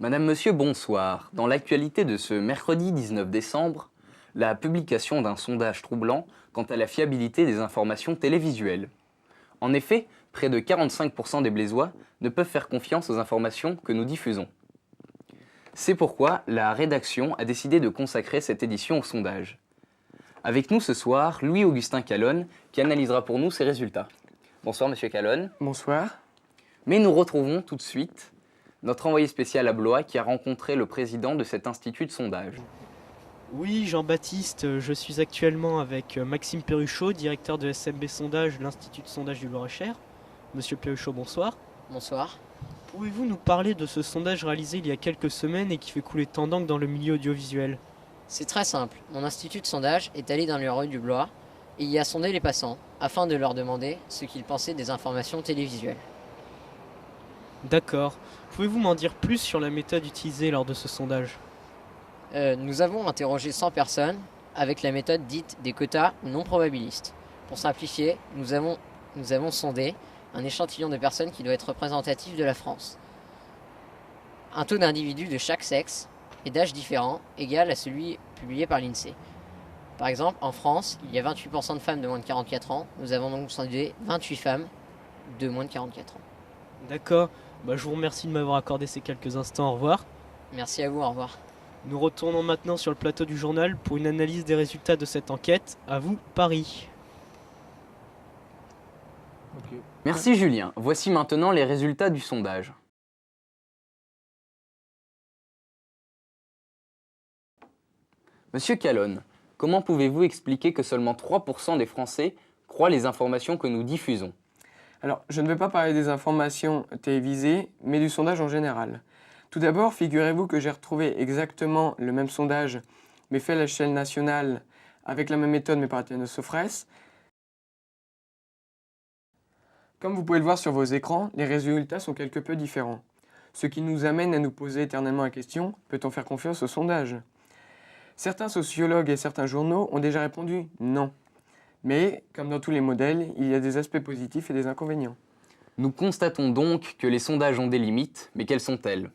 Madame, Monsieur, bonsoir. Dans l'actualité de ce mercredi 19 décembre, la publication d'un sondage troublant quant à la fiabilité des informations télévisuelles. En effet, près de 45% des Blésois ne peuvent faire confiance aux informations que nous diffusons. C'est pourquoi la rédaction a décidé de consacrer cette édition au sondage. Avec nous ce soir, Louis-Augustin Calonne, qui analysera pour nous ces résultats. Bonsoir Monsieur Calonne. Bonsoir. Mais nous retrouvons tout de suite notre envoyé spécial à Blois qui a rencontré le président de cet institut de sondage. Oui, Jean-Baptiste, je suis actuellement avec Maxime Perruchot, directeur de SMB Sondage, l'Institut de sondage du Loir-et-Cher. Monsieur Perruchot, bonsoir. Bonsoir. Pouvez-vous nous parler de ce sondage réalisé il y a quelques semaines et qui fait couler tant d'encre dans le milieu audiovisuel? C'est très simple. Mon institut de sondage est allé dans les rues du Blois et y a sondé les passants afin de leur demander ce qu'ils pensaient des informations télévisuelles. D'accord. Pouvez-vous m'en dire plus sur la méthode utilisée lors de ce sondage? Nous avons interrogé 100 personnes avec la méthode dite des quotas non probabilistes. Pour simplifier, nous avons sondé un échantillon de personnes qui doit être représentatif de la France. Un taux d'individus de chaque sexe et d'âge différent égal à celui publié par l'INSEE. Par exemple, en France, il y a 28% de femmes de moins de 44 ans. Nous avons donc sondé 28 femmes de moins de 44 ans. D'accord. Je vous remercie de m'avoir accordé ces quelques instants. Au revoir. Merci à vous, au revoir. Nous retournons maintenant sur le plateau du journal pour une analyse des résultats de cette enquête. À vous, Paris. Merci Julien. Voici maintenant les résultats du sondage. Monsieur Calonne, comment pouvez-vous expliquer que seulement 3% des Français croient les informations que nous diffusons? Alors, je ne vais pas parler des informations télévisées, mais du sondage en général. Tout d'abord, figurez-vous que j'ai retrouvé exactement le même sondage, mais fait à l'échelle nationale, avec la même méthode, mais par Étienne Sofres. Comme vous pouvez le voir sur vos écrans, les résultats sont quelque peu différents. Ce qui nous amène à nous poser éternellement la question, peut-on faire confiance au sondage? Certains sociologues et certains journaux ont déjà répondu non. Mais, comme dans tous les modèles, il y a des aspects positifs et des inconvénients. Nous constatons donc que les sondages ont des limites, mais quelles sont-elles?